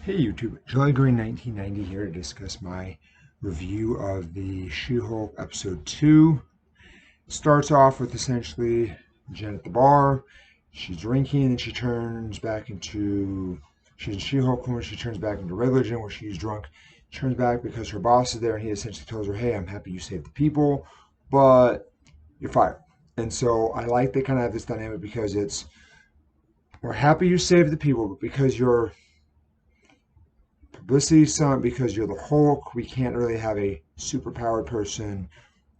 Hey YouTube, Joy Green 1990 here to discuss my review of the She-Hulk episode 2. Starts off with essentially Jen at the bar. She's drinking and she turns back into she's in She-Hulk when she turns back into regular Jen where she's drunk. Turns back because her boss is there and he essentially tells her, "Hey, I'm happy you saved the people, but you're fired." And so I like they kind of have this dynamic because it's we're happy you saved the people, but because you're publicity stunt because you're the Hulk. We can't really have a superpowered person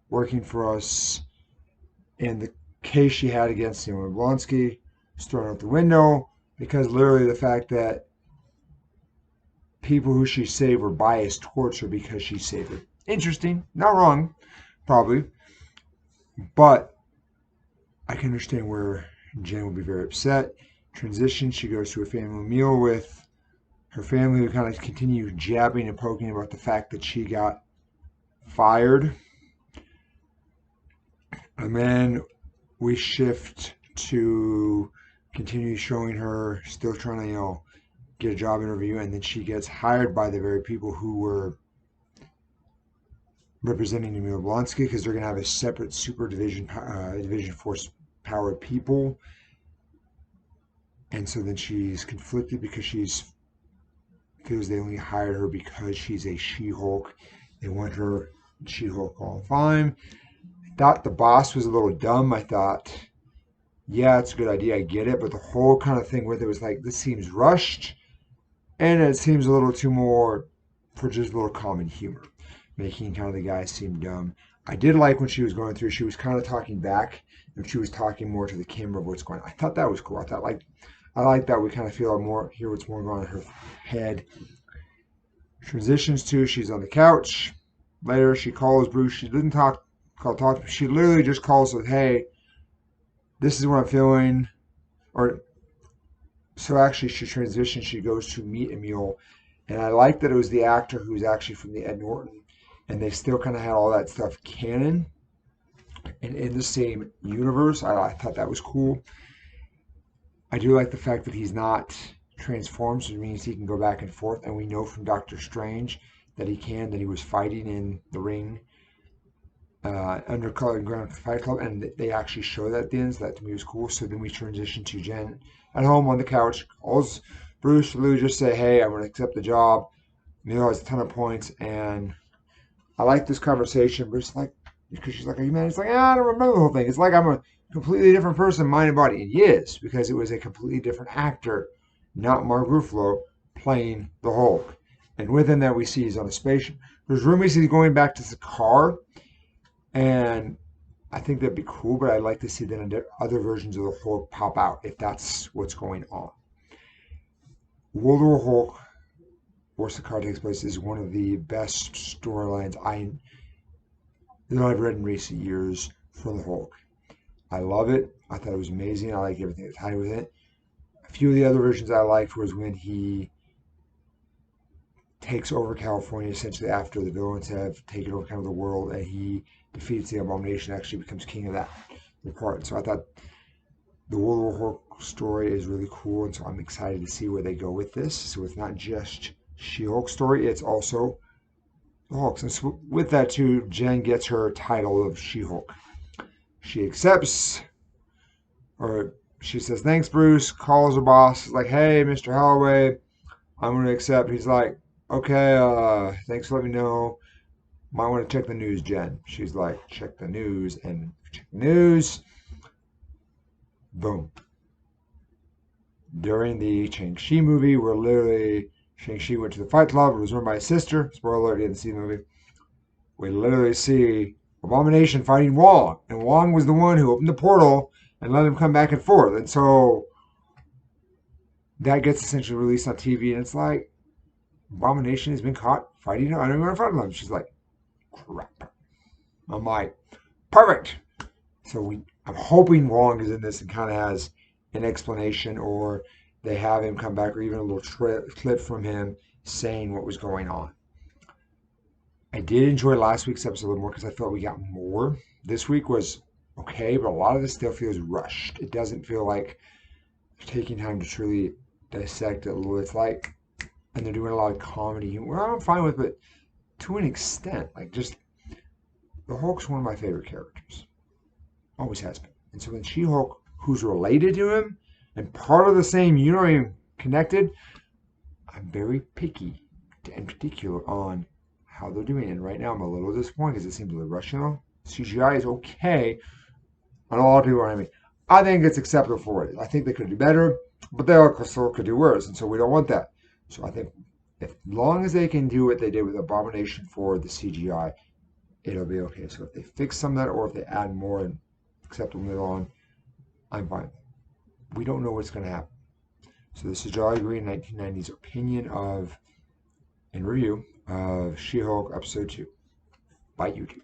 working for us. And the case she had against Simon Blonsky is thrown out the window because literally the fact that people who she saved were biased towards her because she saved her. Interesting, not wrong, probably, but I can understand where Jen would be very upset. Transition, she goes to a family meal with her family who kind of continue jabbing and poking about the fact that she got fired. And then we shift to continue showing her still trying to, get a job interview, and then she gets hired by the very people who were representing Emil Blonsky because they're going to have a separate super division force powered people. And so then she's conflicted because she's feels they only hired her because she's a She-Hulk. They want her She-Hulk all the time. I thought the boss was a little dumb. I thought, yeah, it's a good idea. I get it. But the whole kind of thing with it was like, this seems rushed and it seems a little too more for just a little common humor, making kind of the guy seem dumb. I did like when she was going through, she was kind of talking back and she was talking more to the camera of what's going on. I thought that was cool. I like that we kind of feel more, hear what's more going on in her head. Transitions to, she's on the couch. Later, she calls Bruce. She didn't talk. She literally just calls with, "Hey, this is what I'm feeling," or so actually she transitions. She goes to meet Emil, and I like that it was the actor who's actually from the Ed Norton, and they still kind of had all that stuff canon and in the same universe. I thought that was cool. I do like the fact that he's not transformed, so it means he can go back and forth, and we know from Doctor Strange that he can. That he was fighting in the ring Undercolored Ground Fight Club, and they actually show that at the end, so that to me was cool. So then we transition to Jen at home on the couch. Calls Bruce Lou, just say, "Hey, I'm going to accept the job." Neil has a ton of points, and I like this conversation. Bruce is like, because she's like, "Are you mad?" It's like, I don't remember the whole thing. It's like I'm a completely different person, mind and body. And he is, because it was a completely different actor, not Mark Ruffalo, playing the Hulk. And within that, we see he's on a spaceship. There's rumors he's going back to the car, and I think that'd be cool, but I'd like to see then other versions of the Hulk pop out if that's what's going on. World War Hulk, where Sakaar takes place, is one of the best storylines that I've read in recent years for the Hulk. I love it. I thought it was amazing. I like everything that's tied with it. A few of the other versions I liked was when he takes over California essentially after the villains have taken over kind of the world, and he defeats the Abomination, actually becomes king of that part. So I thought the World War Hulk story is really cool, and so I'm excited to see where they go with this. So it's not just She-Hulk story; it's also the Hulk. And so with that too, Jen gets her title of She-Hulk. She accepts, or she says, "Thanks, Bruce." Calls her boss, like, "Hey, Mr. Holloway, I'm going to accept." He's like, "Okay, thanks for letting me know. Might want to check the news, Jen." She's like, "Check the news," and check the news. Boom. During the Shang-Chi movie, where literally Shang-Chi went to the Fight Club, it was run by his sister. Spoiler alert, you didn't see the movie. We literally see Abomination fighting Wong, and Wong was the one who opened the portal and let him come back and forth. And so that gets essentially released on TV, and it's like, Abomination has been caught fighting underground Fight Club. She's like, crap. I'm like, perfect. I'm hoping Wong is in this and kind of has an explanation, or they have him come back, or even a little clip from him saying what was going on. I did enjoy last week's episode a little more because I felt we got more. This week was okay, but a lot of this still feels rushed. It doesn't feel like taking time to truly dissect it a little. It's like and they're doing a lot of comedy humor. I'm fine with it to an extent. Like, just the Hulk's one of my favorite characters, always has been. And so when She-Hulk, who's related to him and part of the same universe, connected, I'm very picky, in particular, on how they're doing it. And right now, I'm a little disappointed because it seems they're rushing on. CGI is okay, and a lot of people are. I mean, I think it's acceptable for what it is. I think they could do better, but they also could do worse, and so we don't want that. So I think, as long as they can do what they did with Abomination for the CGI, it'll be okay. So if they fix some of that, or if they add more and accept them later on, I'm fine. We don't know what's going to happen. So this is Jolly Green 1990's opinion of and review of She-Hulk episode 2 by YouTube.